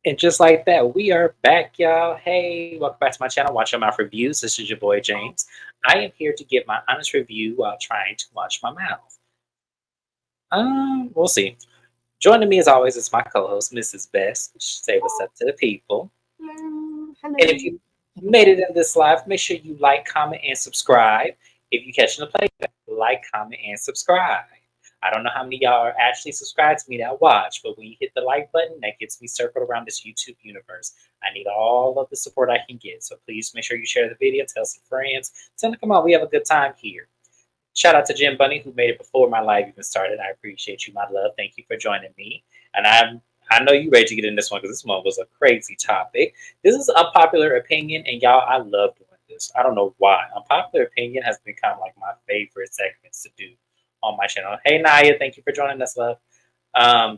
And just like that, we are back, y'all. Hey, welcome back to my channel, Watch Your Mouth Reviews. This is your boy James. I am here to give my honest review while trying to watch my mouth. We'll see. Joining me as always is my co-host, Mrs. Best. Say what's up to the people. Hello. And if you made it in this live, make sure you like, comment, and subscribe. If you're catching the playback, like, comment, and subscribe. I don't know how many of y'all are actually subscribed to me that watch, but when you hit the like button, that gets me circled around this YouTube universe. I need all of the support I can get. So please make sure you share the video, tell some friends, tell them, come on, we have a good time here. Shout out to Jim Bunny who made it before my live even started. I appreciate you, my love. Thank you for joining me. And I know you ready to get in this one because this one was a crazy topic. This is unpopular opinion, and y'all, I love doing this. I don't know why. Unpopular opinion has become like my favorite segments to do on my channel. Hey Naya, thank you for joining us, love.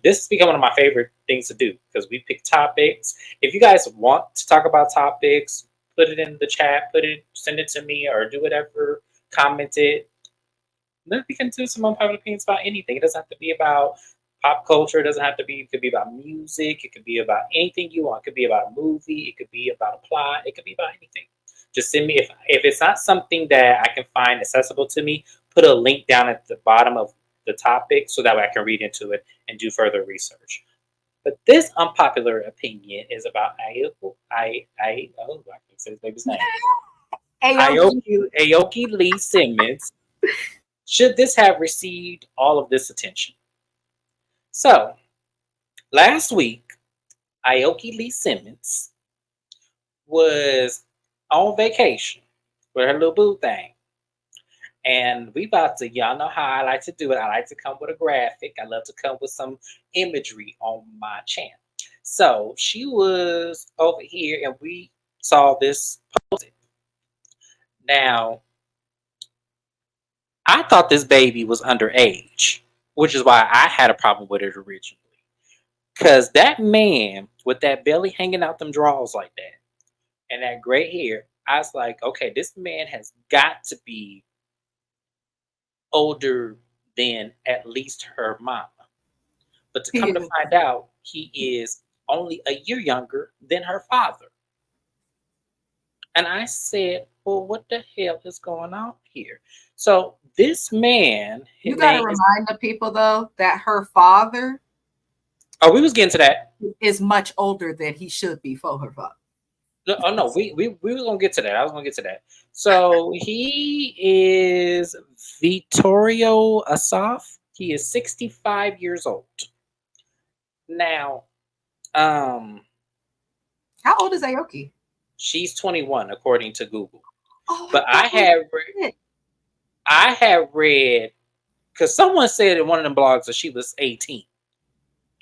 This has become one of my favorite things to do because we pick topics. If you guys want to talk about topics, put it in the chat, send it to me, or do whatever, comment it. Then we can do some unpopular opinions about anything. It doesn't have to be about pop culture. It doesn't have to be. It could be about music. It could be about anything you want. It could be about a movie. It could be about a plot. It could be about anything. Just send me if it's not something that I can find accessible to me. Put a link down at the bottom of the topic so that way I can read into it and do further research. But this unpopular opinion is about I can say his baby's name. Aoki Lee Simmons. Should this have received all of this attention? So, last week, Aoki Lee Simmons was on vacation with her little boo thing. And we about to, y'all know how I like to do it. I like to come with a graphic. I love to come with some imagery on my channel. So, she was over here and we saw this posted. Now, I thought this baby was underage, which is why I had a problem with it originally. Because that man with that belly hanging out them drawers like that and that gray hair, I was like, okay, this man has got to be older than at least her mama. But to come to find out, he is only a year younger than her father. And I said, well, what the hell is going on here? So this man, you gotta remind the people though that her father. Oh, we was getting to that. Is much older than he should be for her father. Oh no, we were gonna get to that. I was gonna get to that. So he is Vittorio Asaf. He is 65 years old. Now, how old is Aoki? She's 21 according to Google. Oh, but I have read because someone said in one of them blogs that she was 18.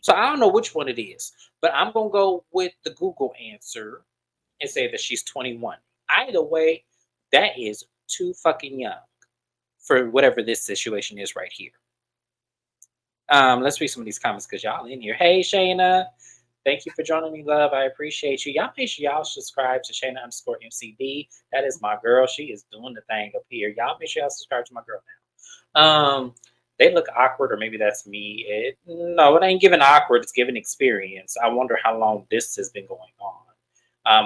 So I don't know which one it is, but I'm gonna go with the Google answer and say that she's 21. Either way, that is too fucking young for whatever this situation is right here. Let's read some of these comments because y'all in here. Hey Shayna, thank you for joining me, love. I appreciate you. Y'all make sure y'all subscribe to Shayna_MCD. That is my girl. She is doing the thing up here. Y'all make sure y'all subscribe to my girl now. They look awkward, or maybe that's me. No, it ain't giving awkward. It's giving experience. I wonder how long this has been going on.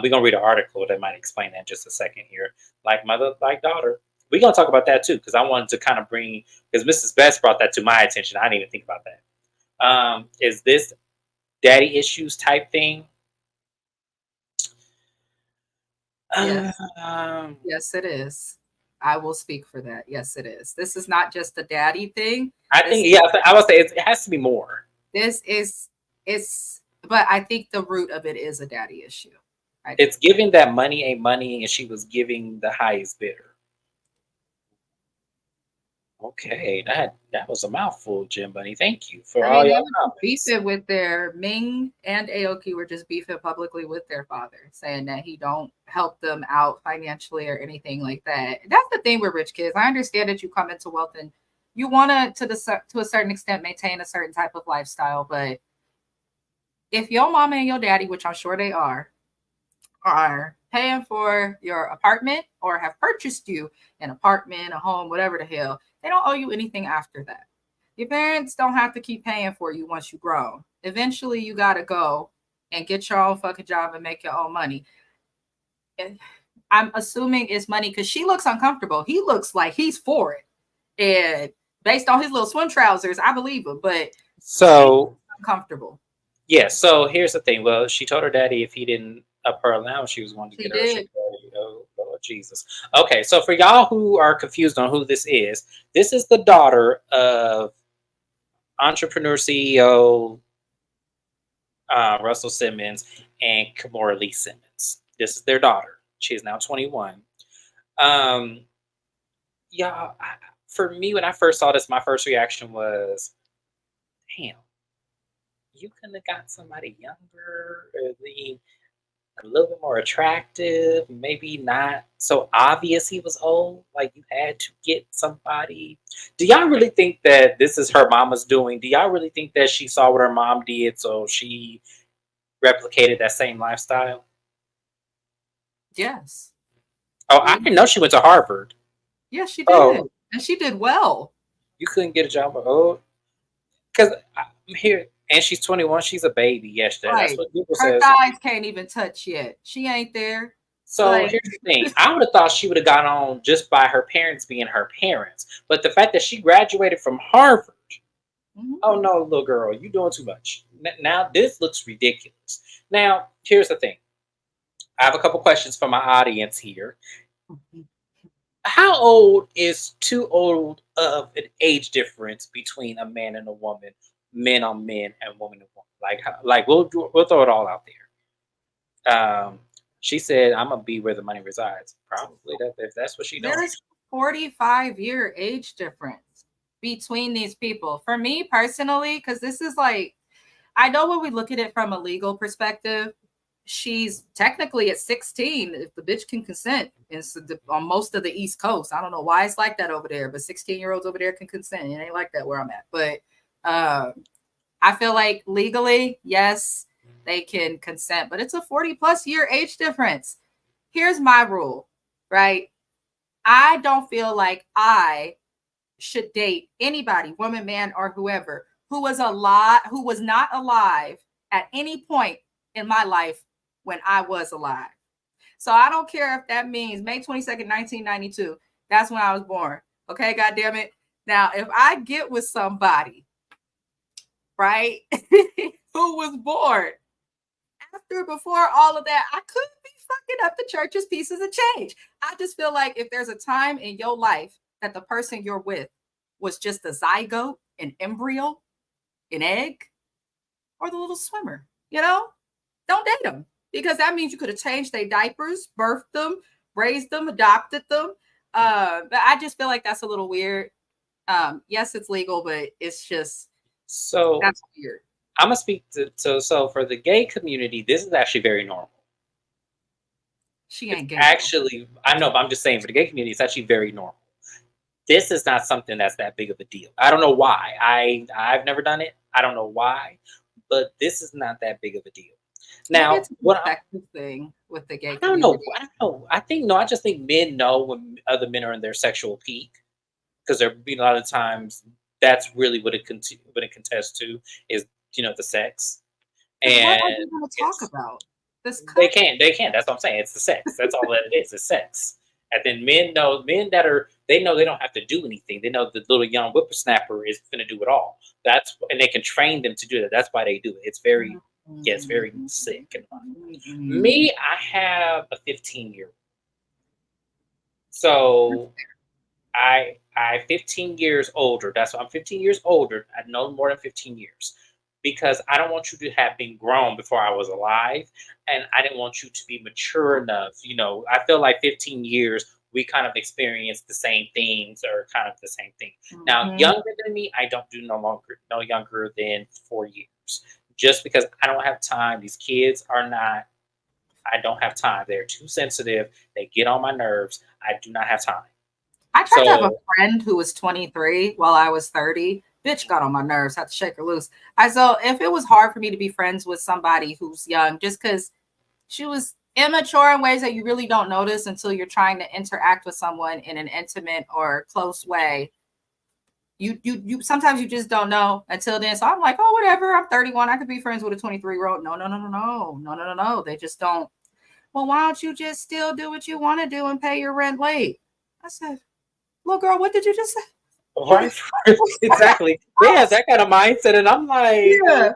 We're going to read an article that might explain that in just a second here. Like mother, like daughter. We're going to talk about that too, because I wanted to kind of bring, because Mrs. Best brought that to my attention. I didn't even think about that. Is this daddy issues type thing? Yes. Yes, it is. I will speak for that. Yes, it is. This is not just a daddy thing. I think, yeah, I would say it has to be more. But I think the root of it is a daddy issue. It's giving that money ain't money, and she was giving the highest bidder. Okay, that was a mouthful, Jim Bunny. Thank you for all your comments. Beefing with their Ming and Aoki were just beefing publicly with their father, saying that he don't help them out financially or anything like that. That's the thing with rich kids. I understand that you come into wealth and you want to a certain extent maintain a certain type of lifestyle, but if your mama and your daddy, which I'm sure they are paying for your apartment or have purchased you an apartment, a home, whatever the hell, they don't owe you anything after that. Your parents don't have to keep paying for you once you grow. Eventually, you got to go and get your own fucking job and make your own money. And I'm assuming it's money because she looks uncomfortable. He looks like he's for it. And based on his little swim trousers, I believe him, but So uncomfortable. yeah, so here's the thing. Well, she told her daddy if he didn't up her allowance, she was going to She get her a sugar did. daddy. Oh, Lord Jesus. Okay, so for y'all who are confused on who this is the daughter of entrepreneur CEO Russell Simmons and Kimora Lee Simmons. This is their daughter. She is now 21. Um, yeah, for me, when I first saw this, my first reaction was, damn, you couldn't have got somebody younger, or a little bit more attractive, maybe not so obvious he was old. Like you had to get somebody. Do y'all really think that this is her mama's doing? Do y'all really think that she saw what her mom did, so she replicated that same lifestyle? Yes. Oh, I didn't know she went to Harvard. Yes, she did. Oh, And she did well. you couldn't get a job. Oh, because I'm here, and she's 21. She's a baby. Yes, that's Right. what people Her says. thighs can't even touch yet. She ain't there. So Like, here's the thing. I would have thought she would have gone on just by her parents being her parents. But the fact that she graduated from Harvard, oh mhm. no, little girl, you doing too much. Now this looks ridiculous. Now, here's the thing. I have a couple questions for my audience here. How old is too old of an age difference between a man and a woman, men on men and woman and woman? Like we'll throw it all out there. She said, "I'm gonna be where the money resides." Probably that if that's what she doing. There's 45-year age difference between these people. For me personally, because this is like, I know when we look at it from a legal perspective, she's technically at 16 if the bitch can consent. It's on most of the East Coast. I don't know why it's like that over there, but 16-year-olds over there can consent. It ain't like that where I'm at. But I feel like legally, yes, they can consent, but it's a 40+ year age difference. Here's my rule, right? I don't feel like I should date anybody, woman, man, or whoever, who was not alive at any point in my life when I was alive. So I don't care if that means May 22nd, 1992. That's when I was born. Okay, God damn it. Now, if I get with somebody, right, who was born after, before all of that, I could be fucking up the church's pieces of change. I just feel like if there's a time in your life that the person you're with was just a zygote, an embryo, an egg, or the little swimmer, don't date them, because that means you could have changed their diapers, birthed them, raised them, adopted them. But I just feel like that's a little weird. Yes, it's legal, but it's just, So that's weird. I'm gonna speak to so for the gay community, this is actually very normal. She It's ain't gay though. actually I know, but I'm just saying for the gay community, it's actually very normal. This is not something that's that big of a deal. I don't know why. I've never done it. I don't know why, but this is not that big of a deal. Maybe Now, it's a what perspective thing with the gay I don't know. community. I don't know. I think no. I just think men know when other men are in their sexual peak because they're a lot of times that's really what it contests to is the sex Because what are they and going to talk yes. about? This They cut? can. They can. That's what I'm saying. It's the sex. That's all that it is. It's sex. And then men that are, they know they don't have to do anything. They know the little young whippersnapper is going to do it all. And they can train them to do that. That's why they do it. It's very sick and fun. Me, I have a 15-year. So I 15 years older. That's why I'm 15 years older. I know more than 15 years because I don't want you to have been grown before I was alive, and I didn't want you to be mature enough. I feel like 15 years we kind of experienced the same things or kind of the same thing. Now, Mm-hmm. younger than me, I don't do no younger than 4 years, just because I don't have time. These kids are not. I don't have time. They're too sensitive. They get on my nerves. I do not have time. I tried to have a So friend who was 23 while I was 30. Bitch got on my nerves. Had to shake her loose. So if it was hard for me to be friends with somebody who's young, just because she was immature in ways that you really don't notice until you're trying to interact with someone in an intimate or close way, You sometimes you just don't know until then. So I'm like, oh, whatever. I'm 31. I could be friends with a 23-year-old. No. They just don't. Well, why don't you just still do what you want to do and pay your rent late? I said, little girl, what did you just say? Right, exactly. They have that kind of mindset, and I'm like, Yeah.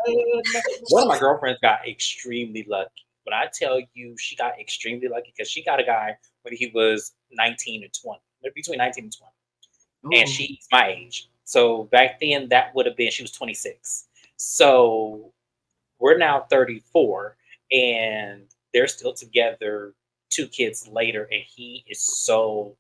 one of my girlfriends got extremely lucky. When I tell you, she got extremely lucky because she got a guy when he was 19 and 20, between 19 and 20, and Ooh. she's my age. So back then, that would have been she was 26. So we're now 34, and they're still together. 2 kids later, and he is so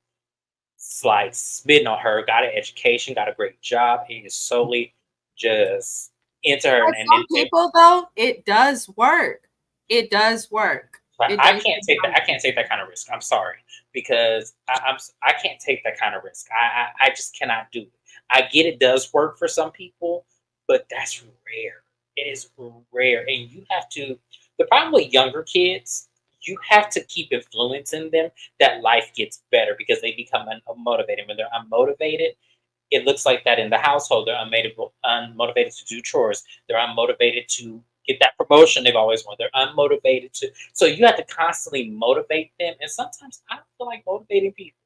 like smitten on her, got an education, got a great job, and is solely just into her. For And some then people, though, it does work. It does work. like It I does. can't take that. I can't take that kind of risk. I'm sorry because I can't take that kind of risk. I just cannot do it. I get it does work for some people, but that's rare. It is rare, and you have to. The problem with younger kids, you have to keep influencing them that life gets better because they become unmotivated. When they're unmotivated, it looks like that in the household. They're unmotivated to do chores. They're unmotivated to get that promotion they've always wanted. They're unmotivated to. So you have to constantly motivate them. And sometimes I don't feel like motivating people.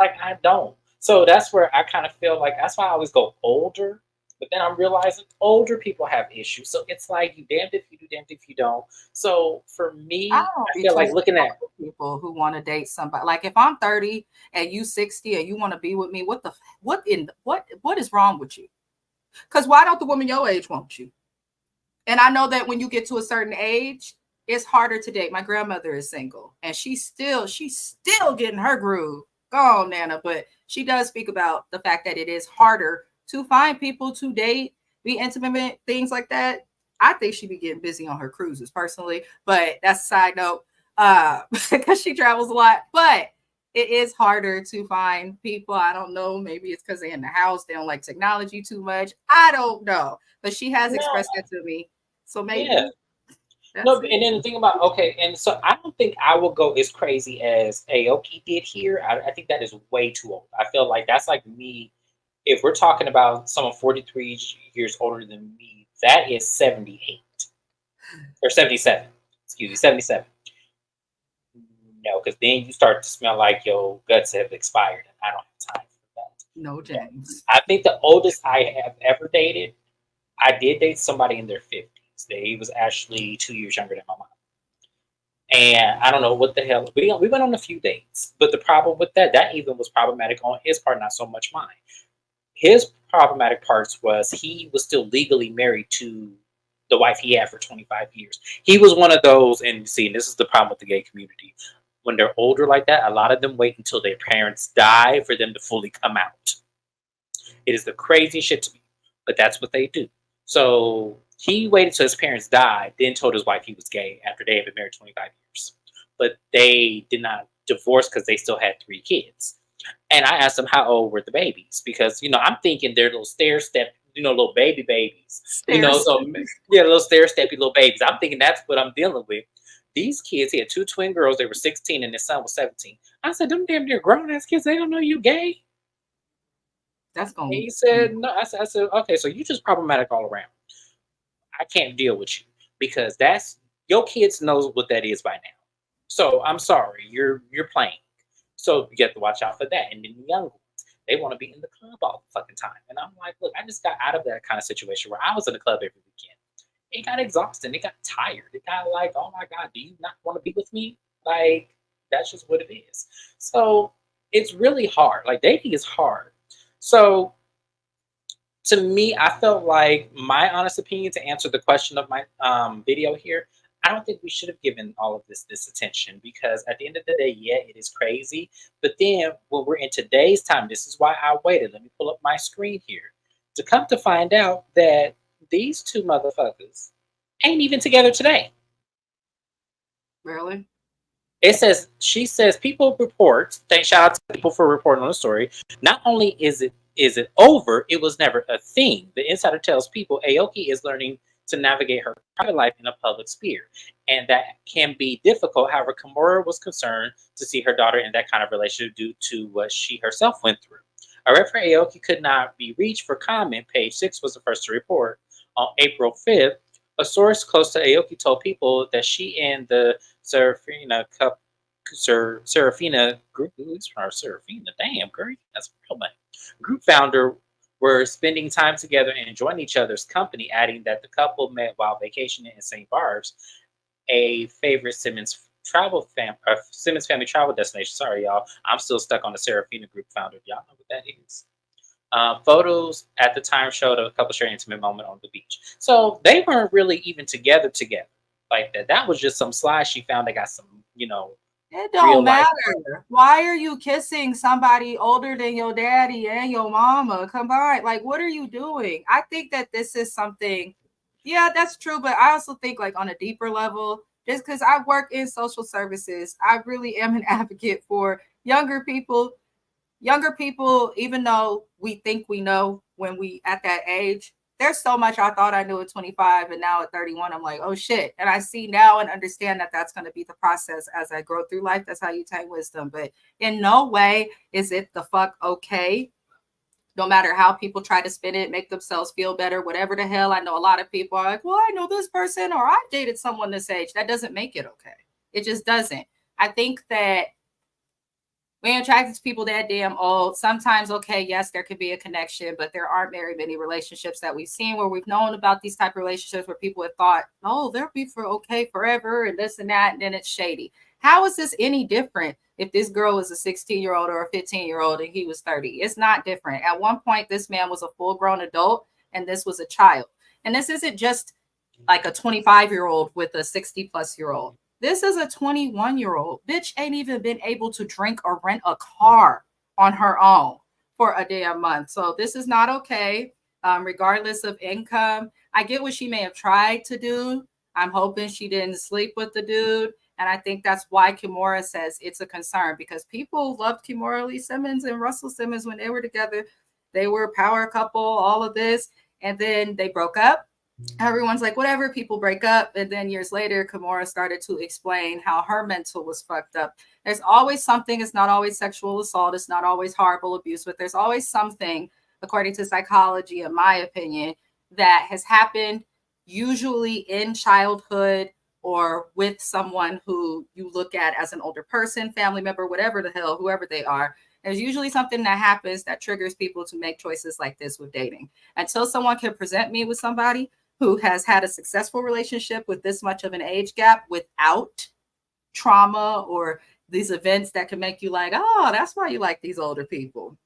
Like I don't. So that's where I kind of feel like that's why I always go older. But then I'm realizing older people have issues. So it's like you damned if you do, damned if you don't. So for I me, don't I be feel too like looking surprised at with people who want to date somebody. Like if I'm 30 and you 60 and you want to be with me, what is wrong with you? Because why don't the woman your age want you? And I know that when you get to a certain age, it's harder to date. My grandmother is single and she's still getting her groove. Go on, Nana. But she does speak about the fact that it is harder to find people to date, be intimate, things like that. I think she'd be getting busy on her cruises personally, but that's a side note. Because she travels a lot. But it is harder to find people. I don't know. Maybe it's because they're in the house. They don't like technology too much. I don't know. But she has no, expressed that to me. So yeah. maybe No, that's and it. then the thing about okay, and so I don't think I will go as crazy as Aoki did here. I think that is way too old. I feel like that's like me. If we're talking about someone 43 years older than me, that is 78 or 77. Excuse me, 77. No, because then you start to smell like your guts have expired, and I don't have time for that. No, No. James. I think the oldest I have ever dated, I did date somebody in their 50s. They was actually 2 years younger than my mom. And I don't know what the hell. We went on a few dates, but the problem with that even was problematic on his part, not so much mine. His problematic parts was he was still legally married to the wife he had for 25 years. He was one of those, and see, and this is the problem with the gay community. When they're older like that, a lot of them wait until their parents die for them to fully come out. It is the crazy shit to me, but that's what they do. So he waited till his parents died, then told his wife he was gay after they had been married 25 years. But they did not divorce because they still had 3 kids. And I asked them how old were the babies because I'm thinking they're little stair step, little baby babies, Stairs. so yeah, little stair steppy little babies. I'm thinking that's what I'm dealing with. These kids, he had 2 twin girls. They were 16, and his son was 17. I said, "Them damn near grown ass kids. They don't know you gay." That's And going he to said, "No." I said, "Okay, so you just problematic all around. I can't deal with you because that's your kids knows what that is by now. So I'm sorry, you're playing. So you have to watch out for that. And then the young ones, they want to be in the club all the fucking time. And I'm like, look, I just got out of that kind of situation where I was in the club every weekend. It got exhausting. It got tired. It got like, oh my God, do you not want to be with me? Like, that's just what it is. So it's really hard. Like dating is hard. So to me, I felt like my honest opinion to answer the question of my video here. I don't think we should have given all of this attention because at the end of the day, yeah, it is crazy. But then when we're in today's time, this is why I waited. Let me pull up my screen here to come to find out that these two motherfuckers ain't even together today. really. It says she says people report. Thank shout out to people for reporting on the story. Not only is it over, it was never a thing. The insider tells people Aoki is learning to navigate her private life in a public sphere, and that can be difficult. However, Kimura was concerned to see her daughter in that kind of relationship due to what she herself went through. A referee Aoki could not be reached for comment. Page 6 was the first to report. On April 5th, a source close to Aoki told People that she and the Serafina group, Serafina, damn, girl, that's a real name, group founder were spending time together and enjoying each other's company, adding that the couple met while vacationing in St. Barb's, a favorite Simmons family travel destination. Sorry, y'all. I'm still stuck on the Serafina group founder. Y'all know what that is. Photos at the time showed a couple sharing an intimate moment on the beach. So they weren't really even together like that. That was just some slide she found. They got some, It real don't life. matter. Why are you kissing somebody older than your daddy and your mama combined? Like, what are you doing? I think that this is something, yeah, that's true. But I also think, like, on a deeper level, just because I work in social services, I really am an advocate for younger people. Younger people, even though we think we know when we at that age, there's so much I thought I knew at 25, and now at 31 I'm like, oh shit. And I see now and understand that that's going to be the process as I grow through life. That's how you take wisdom. But in no way is it the fuck okay, no matter how people try to spin it, make themselves feel better, whatever the hell. I know a lot of people are like, well, I know this person, or I dated someone this age. That doesn't make it okay. It just doesn't. I think that we attracted to people that damn old. Sometimes, okay, yes, there could be a connection, but there aren't very many relationships that we've seen where we've known about these type of relationships where people have thought, oh, they'll be for okay forever and this and that, and then it's shady. How is this any different if this girl was a 16-year-old or a 15-year-old and he was 30? It's not different. At one point, this man was a full-grown adult and this was a child. And this isn't just like a 25-year-old with a 60-plus-year-old. This is a 21-year-old. Bitch ain't even been able to drink or rent a car on her own for a damn month. So this is not okay, regardless of income. I get what she may have tried to do. I'm hoping she didn't sleep with the dude. And I think that's why Kimora says it's a concern, because people loved Kimora Lee Simmons and Russell Simmons when they were together. They were a power couple, all of this. And then they broke up. Everyone's like, whatever, people break up. And then years later, Kimora started to explain how her mental was fucked up. There's always something. It's not always sexual assault. It's not always horrible abuse, but there's always something, according to psychology, in my opinion, that has happened, usually in childhood or with someone who you look at as an older person, family member, whatever the hell, whoever they are. There's usually something that happens that triggers people to make choices like this with dating. Until someone can present me with somebody who has had a successful relationship with this much of an age gap without trauma or these events that can make you like, oh, that's why you like these older people.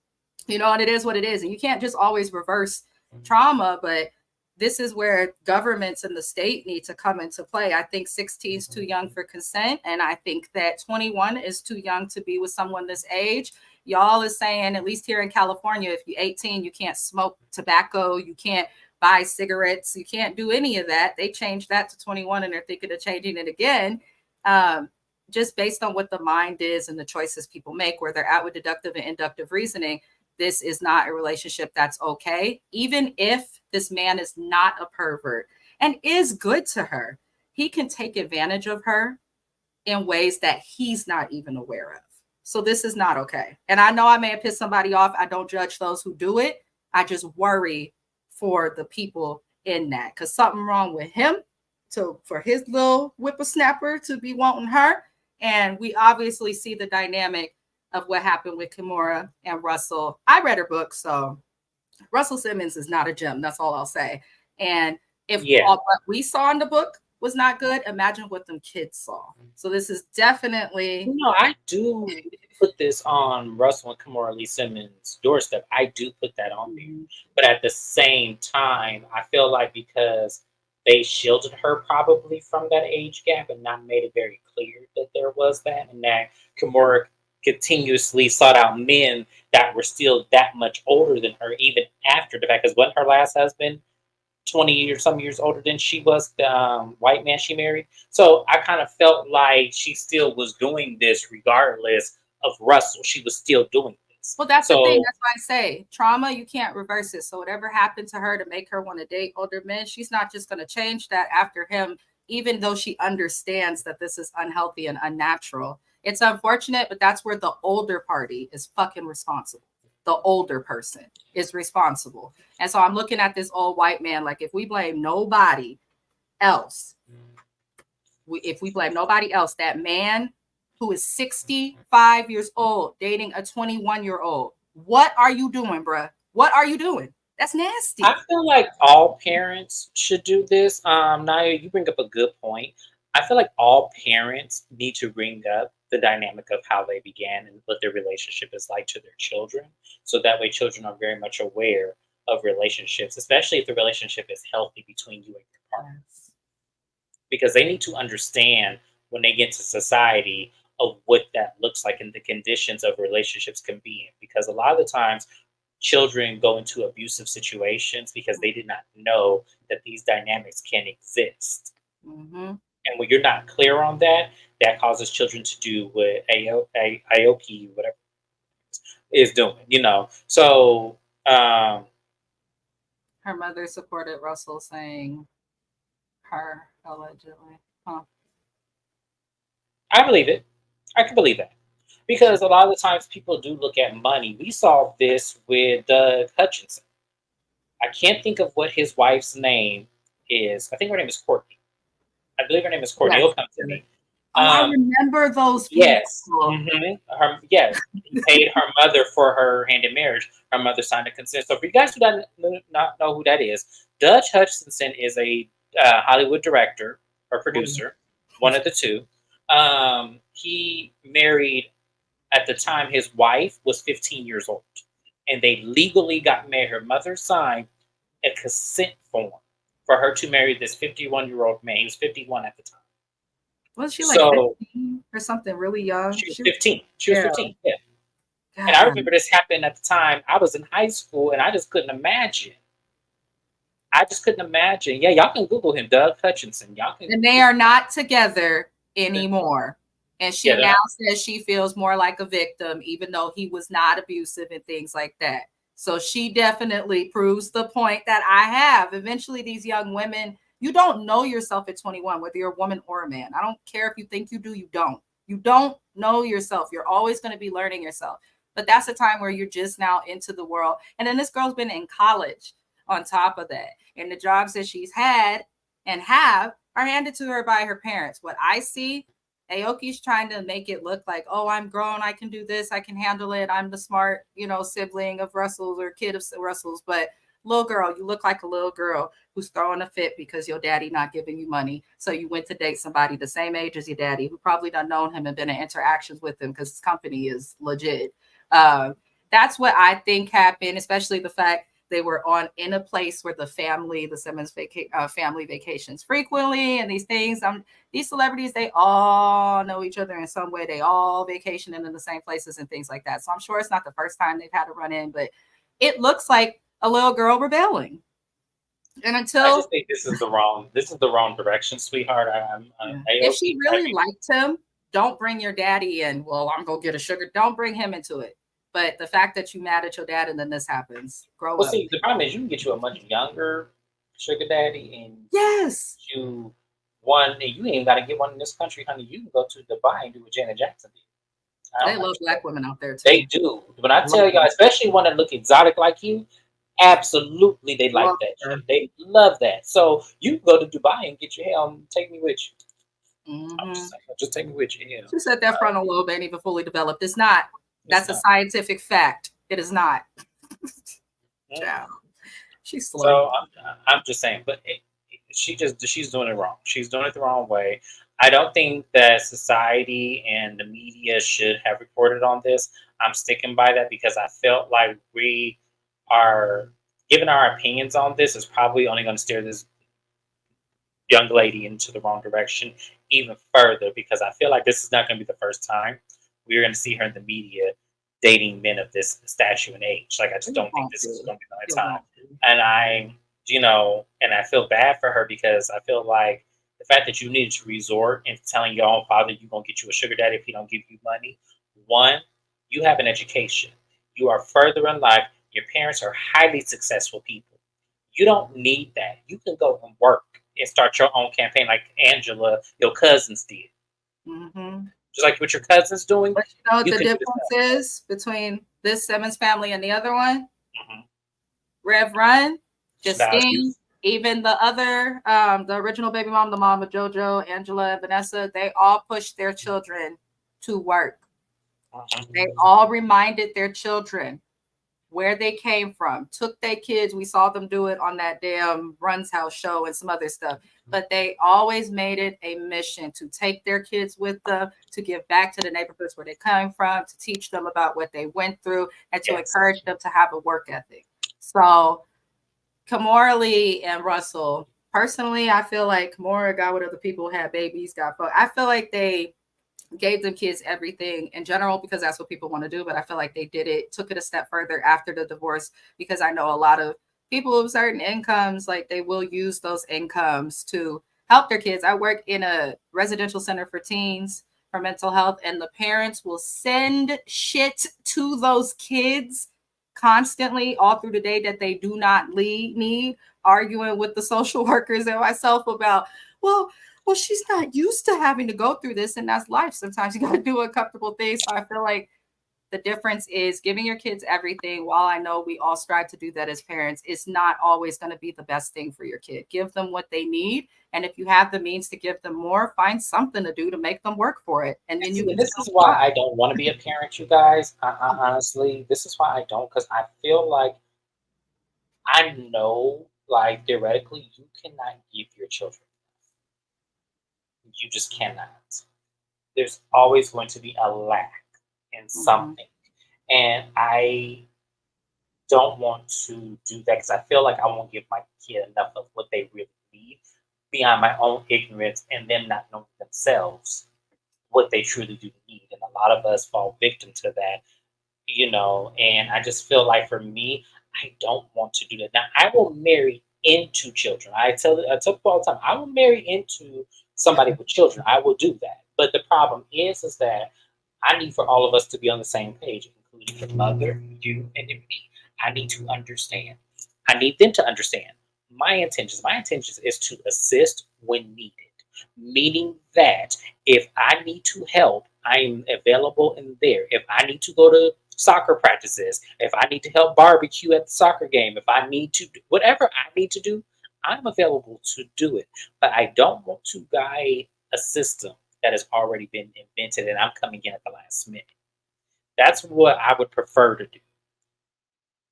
And it is what it is. And you can't just always reverse trauma, but this is where governments and the state need to come into play. I think 16 is too young for consent. And I think that 21 is too young to be with someone this age. Y'all is saying, at least here in California, if you're 18, you can't smoke tobacco, you can't buy cigarettes, you can't do any of that. They changed that to 21 and they're thinking of changing it again, just based on what the mind is and the choices people make, where they're at with deductive and inductive reasoning. This is not a relationship that's okay. Even if this man is not a pervert and is good to her, he can take advantage of her in ways that he's not even aware of. So this is not okay. And I know I may have pissed somebody off. I don't judge those who do it. I just worry for the people in that, because something wrong with him for his little whippersnapper to be wanting her. And we obviously see the dynamic of what happened with Kimora and Russell. I read her book, so Russell Simmons is not a gem. That's all I'll say. And if all what we saw in the book was not good, imagine what them kids saw. So this is definitely... I do put this on Russell and Kimora Lee Simmons' doorstep. I do put that on there. But at the same time, I feel like because they shielded her probably from that age gap and not made it very clear that there was that, and that Kimora continuously sought out men that were still that much older than her, even after the fact, because wasn't her last husband 20 or some years older than she was, the white man she married? So I kind of felt like she still was doing this regardless of Russell. She was still doing this. Well, that's the thing. That's why I say trauma, you can't reverse it. So whatever happened to her to make her want to date older men, she's not just going to change that after him, even though she understands that this is unhealthy and unnatural. It's unfortunate, but that's where the older party is fucking responsible. the older person is responsible. And so I'm looking at this old white man, like if we blame nobody else, if we blame nobody else, that man who is 65 years old dating a 21-year-old, what are you doing, bruh? What are you doing? That's nasty. I feel like all parents should do this. Naya, you bring up a good point. I feel like all parents need to bring up the dynamic of how they began and what their relationship is like to their children. So that way children are very much aware of relationships, especially if the relationship is healthy between you and your partner. Yes. Because they need to understand when they get to society of what that looks like and the conditions of relationships can be in. Because a lot of the times children go into abusive situations because they did not know that these dynamics can exist. Mm-hmm. And when you're not clear on that, that causes children to do what Aoki, whatever, is doing, you know. So, Her mother supported Russell saying her allegedly. Huh. I believe it. I can believe that. Because a lot of the times people do look at money. We saw this with Doug Hutchinson. I can't think of what his wife's name is. I think her name is Courtney. I believe her name is Courtney. Yes. It'll come to me. Oh, I remember those people. Yes. Yes. He paid her mother for her hand in marriage. Her mother signed a consent. So for you guys who don't not know who that is, Doug Hutchinson is a Hollywood director or producer, one of the two. He married, at the time, his wife was 15 years old. And they legally got married. Her mother signed a consent form for her to marry this 51-year-old man. He was 51 at the time. Was she like 15 or something really young? She was 15. She was 15, yeah. God. And I remember this happened at the time. I was in high school, and I just couldn't imagine. Yeah, y'all can Google him, Doug Hutchinson. Y'all can. And they are not together anymore. And she Yeah, now says she feels more like a victim, even though he was not abusive and things like that. So she definitely proves the point that I have. Eventually, these young women, you don't know yourself at 21, whether you're a woman or a man. I don't care if you think you do, you don't. You don't know yourself. You're always going to be learning yourself. But that's a time where you're just now into the world. And then this girl's been in college on top of that. And the jobs that she's had and have are handed to her by her parents. What I see, Aoki's trying to make it look like, oh, I'm grown, I can do this, I can handle it, I'm the smart, sibling of Russell's or kid of Russell's. But little girl, you look like a little girl who's throwing a fit because your daddy not giving you money. So you went to date somebody the same age as your daddy who probably done known him and been in interactions with him because his company is legit. That's what I think happened, especially the fact they were in a place where the Simmons family vacations frequently and these things. These celebrities, they all know each other in some way. They all vacation in the same places and things like that. So I'm sure it's not the first time they've had to run in, but it looks like a little girl rebelling. And until I just think this is the wrong direction, sweetheart. If she really liked him, don't bring your daddy in. Well, I'm gonna get a sugar. Don't bring him into it. But the fact that you mad at your dad and then this happens, grow up. See, the problem is you can get you a much younger sugar daddy, and yes, you ain't even got to get one in this country, honey. You can go to Dubai and do what Janet Jackson did. They love black women out there too. They do, but I tell y'all, especially one that look exotic like you, absolutely they like that. They love that. So you can go to Dubai and get your hair. Take me with you. Mm-hmm. I'm just saying, just take me with you. She said that frontal lobe ain't even fully developed. It's not. That's a scientific fact. It is not. Yeah. She's slow. So I'm just saying, but she's doing it wrong. She's doing it the wrong way. I don't think that society and the media should have reported on this. I'm sticking by that because I felt like we are giving our opinions on this is probably only going to steer this young lady into the wrong direction even further, because I feel like this is not going to be the first time we're going to see her in the media dating men of this stature and age. Like, I just don't think this is going to be my time. And I feel bad for her because I feel like the fact that you needed to resort into telling your own father you're going to get you a sugar daddy if he don't give you money. One, you have an education. You are further in life. Your parents are highly successful people. You don't need that. You can go and work and start your own campaign like Angela, your cousins did. Mm-hmm. Just like what your cousin's doing. But you know what the difference is between this Simmons family and the other one, Mm-hmm. Rev Run, Justine, Values. even the other, the original baby mom, the mom of JoJo, Angela, and Vanessa, they all pushed their children to work. They Mm-hmm. all reminded their children where they came from, took their kids. We saw them do it on that damn Run's House show and some other stuff. But they always made it a mission to take their kids with them, to give back to the neighborhoods where they came from, to teach them about what they went through, and to Yes. encourage them to have a work ethic. So Kimora Lee and Russell, personally, I feel like Kimora got with other people, had babies, got fucked. I feel like they gave them kids everything in general because that's what people want to do. But I feel like they took it a step further after the divorce, because I know a lot of people with certain incomes, like they will use those incomes to help their kids. I work in a residential center for teens for mental health, and the parents will send shit to those kids constantly all through the day that they do not need, arguing with the social workers and myself about, well, she's not used to having to go through this, and that's life. Sometimes you got to do uncomfortable things. So I feel like the difference is giving your kids everything. While I know we all strive to do that as parents, it's not always going to be the best thing for your kid. Give them what they need. And if you have the means to give them more, find something to do to make them work for it. And then you can. This is why I don't want to be a parent, you guys. Honestly, this is why I don't, because I feel like I know, like, theoretically, you cannot give your children. You just cannot. There's always going to be a lack in something. And I don't want to do that because I feel like I won't give my kid enough of what they really need beyond my own ignorance and them not knowing themselves what they truly do need. And a lot of us fall victim to that, and I just feel like for me, I don't want to do that. Now, I will marry into children. I tell people all the time, I will marry into somebody with children. I will do that. But the problem is that I need for all of us to be on the same page, including the mother, you, and me. I need to understand. I need them to understand my intentions. My intentions is to assist when needed, meaning that if I need to help, I'm available and there. If I need to go to soccer practices, if I need to help barbecue at the soccer game, if I need to, whatever I need to do, I'm available to do it. But I don't want to guide a system that has already been invented and I'm coming in at the last minute. That's what I would prefer to do.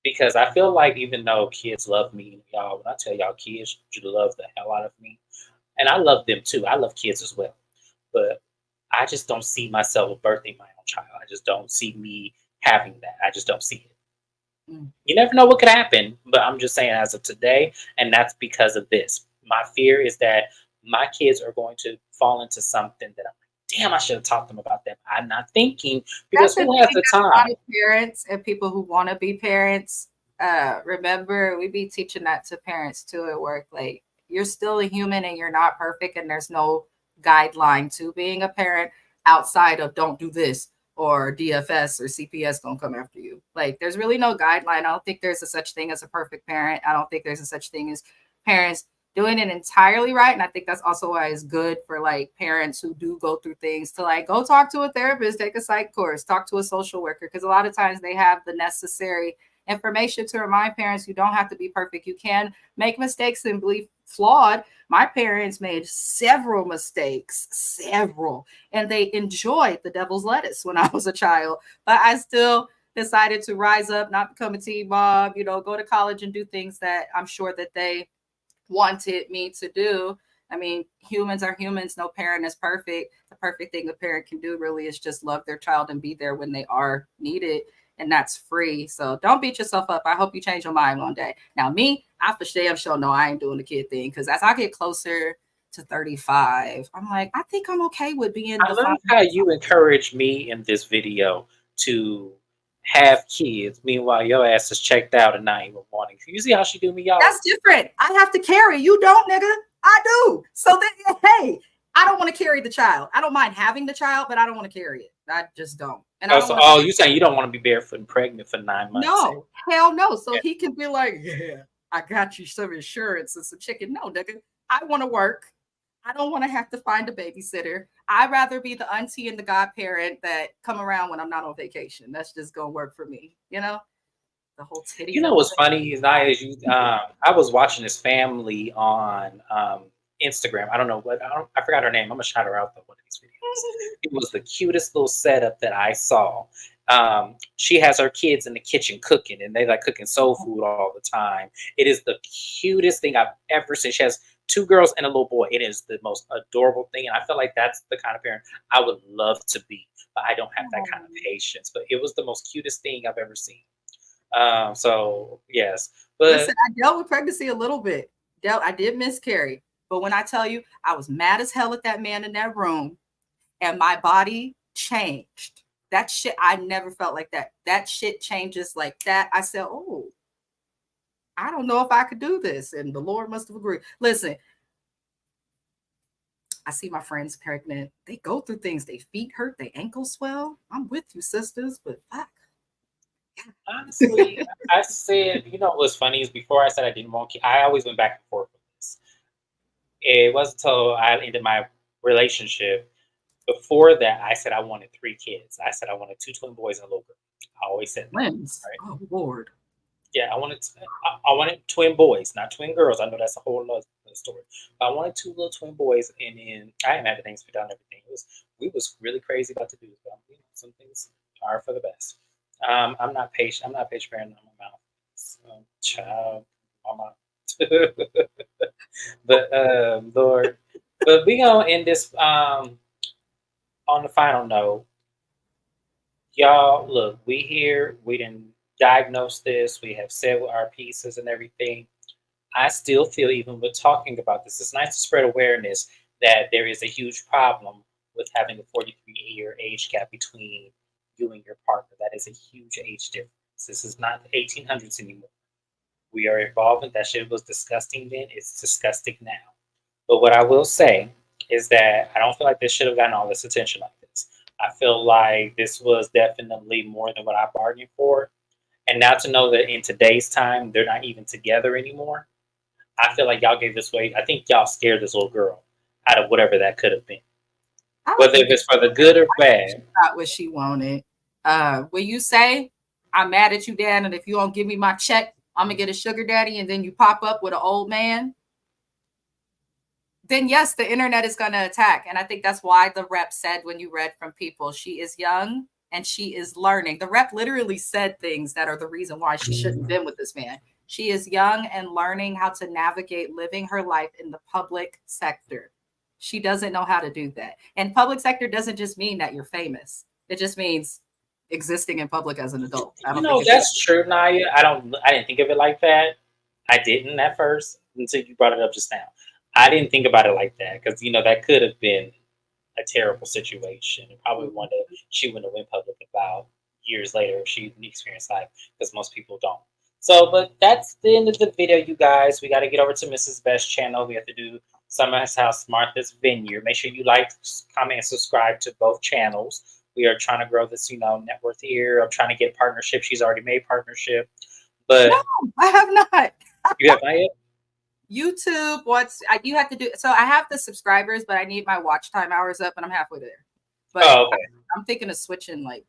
Because I feel like even though kids love me, y'all, when I tell y'all kids you love the hell out of me, and I love them too. I love kids as well. But I just don't see myself birthing my own child. I just don't see me having that. I just don't see it. You never know what could happen, but I'm just saying as of today, and that's because of this. My fear is that my kids are going to fall into something that I'm like, damn, I should have taught them about that. I'm not thinking because That's the who has thing the that a lot time? of parents and people who want to be parents, remember, we be teaching that to parents too at work. Like, you're still a human and you're not perfect, and there's no guideline to being a parent outside of don't do this or DFS or CPS gonna come after you. Like, there's really no guideline. I don't think there's a such thing as a perfect parent. I don't think there's a such thing as parents doing it entirely right. And I think that's also why it's good for like parents who do go through things to like go talk to a therapist, take a psych course, talk to a social worker, because a lot of times they have the necessary information to remind parents you don't have to be perfect. You can make mistakes and be flawed. My parents made several mistakes, and they enjoyed the devil's lettuce when I was a child, but I still decided to rise up, not become a teen mom, go to college and do things that I'm sure that they wanted me to do. I mean, humans are humans. No parent is perfect. The perfect thing a parent can do really is just love their child and be there when they are needed. And that's free. So don't beat yourself up. I hope you change your mind one day. Now, me, I for damn sure know I ain't doing the kid thing, because as I get closer to 35, I'm like, I think I'm okay with being I the love father. how you encourage me in this video to have kids. Meanwhile, your ass is checked out and not even wanting. You see how she do me, y'all? That's different. I have to carry. You don't, nigga. I do. So then, hey, I don't want to carry the child. I don't mind having the child, but I don't want to carry it. I just don't. And I don't So, want to. you saying you don't want to be barefoot and pregnant for 9 months? No, hell no. So he can be like, yeah, I got you some insurance and some chicken. No, nigga. I want to work. I don't want to have to find a babysitter. I'd rather be the auntie and the godparent that come around when I'm not on vacation. That's just gonna work for me, the whole titty You know double what's thing. funny is I was watching this family on Instagram. I don't know I forgot her name. I'm gonna shout her out though one of these videos. It was the cutest little setup that I saw. She has her kids in the kitchen cooking, and they like cooking soul food all the time. It is the cutest thing I've ever seen. She has two girls and a little boy. It is the most adorable thing, and I feel like that's the kind of parent I would love to be, but I don't have that kind of patience. But it was the most cutest thing I've ever seen. So yes, Listen, but I dealt with pregnancy a little bit. I did miscarry, but when I tell you, I was mad as hell at that man in that room, and my body changed. That shit, I never felt like that. That shit changes like that. I said, oh, I don't know if I could do this. And the Lord must have agreed. Listen, I see my friends pregnant. They go through things. They feet hurt, they ankles swell. I'm with you, sisters, but fuck. honestly, I said, you know, what's funny is before I said I didn't want kids, I always went back and forth with this. It wasn't until I ended my relationship. Before that, I said I wanted three kids. I said I wanted two twin boys and a little girl. I always said that. Twins. Right? Oh Lord. Yeah, I wanted twin boys, not twin girls. I know that's a whole other story. But I wanted two little twin boys, and then I didn't have the things fit down and everything. We was really crazy about to do this, but you know, some things are for the best. I'm not patient. I'm not patient parent on my mouth. Child, mama. But Lord, but we gonna end this on the final note. Y'all, look, we here. We didn't diagnose this. We have said what our pieces and everything. I still feel, even with talking about this, it's nice to spread awareness that there is a huge problem with having a 43-year age gap between you and your partner. That is a huge age difference. This is not the 1800s anymore. We are evolving. That shit was disgusting then. It's disgusting now. But what I will say is that I don't feel like this should have gotten all this attention like this. I feel like this was definitely more than what I bargained for. And now to know that in today's time, they're not even together anymore, I feel like y'all gave this away. I think y'all scared this little girl out of whatever that could have been. I don't Whether think it's for the good or she bad. got what she wanted. Will you say, I'm mad at you, Dad, and if you don't give me my check, I'm gonna get a sugar daddy, and then you pop up with an old man? Then yes, the internet is going to attack. And I think that's why the rep said, when you read from people, she is young and she is learning. The rep literally said things that are the reason why she shouldn't have been with this man. She is young and learning how to navigate living her life in the public sector. She doesn't know how to do that. And public sector doesn't just mean that you're famous. It just means existing in public as an adult. I You don't think know, it's that's true, Naya. I didn't think of it like that. I didn't at first until you brought it up just now. I didn't think about it like that because, you know, that could have been a terrible situation and probably one that she wouldn't have went public about years later if she didn't experience life, because most people don't. So, but that's the end of the video, you guys. We got to get over to Mrs. Best channel. We have to do Summer's House, Martha's Vineyard. Make sure you like, comment, and subscribe to both channels. We are trying to grow this, you know, net worth here. I'm trying to get a partnership. She's already made partnership, but no, I have not. you have not yet. YouTube, you have to do. So I have the subscribers, but I need my watch time hours up, and I'm halfway there. But Oh, okay. I'm thinking of switching like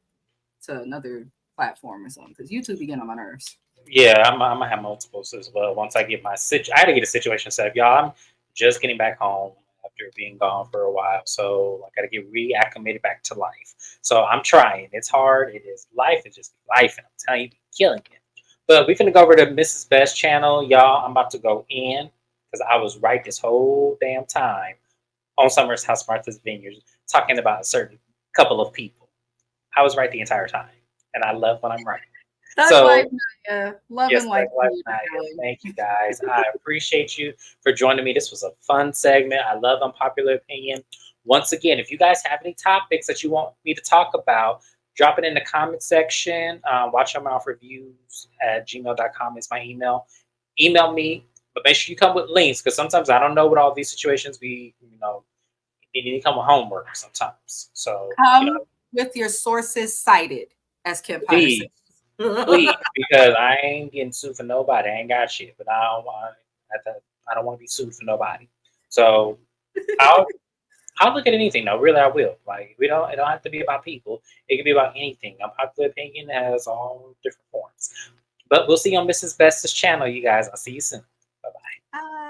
to another platform or something, because YouTube be getting on my nerves. Yeah, I'm gonna have multiples as well. Once I get I had to get a situation set up, y'all. I'm just getting back home after being gone for a while, so I got to get reacclimated back to life. So I'm trying. It's hard. It is life. It's just life, and I'm telling you, killing it. But we're gonna go over to Mrs. Best channel, y'all. I'm about to go in because I was right this whole damn time on Summer's House, Martha's Vineyard, talking about a certain couple of people. I was right the entire time, and I love when I'm right. That's So, like love yes, and like. thank you guys. I appreciate you for joining me. This was a fun segment. I love Unpopular Opinion. Once again, if you guys have any topics that you want me to talk about, drop it in the comment section. Watch your mouth reviews at gmail.com is my email. Email me, but make sure you come with links, because sometimes I don't know what all these situations be, you know, you need to come with homework sometimes. So, you know, With your sources cited, as Kim Potter said. please, because I ain't getting sued for nobody. I ain't got shit, but I don't want to be sued for nobody. So I'll I'll look at anything though. Really, I will. Like we don't. It don't have to be about people. It can be about anything. Unpopular opinion has all different forms. But we'll see you on Mrs. Best's channel, you guys. I'll see you soon. Bye bye. Bye.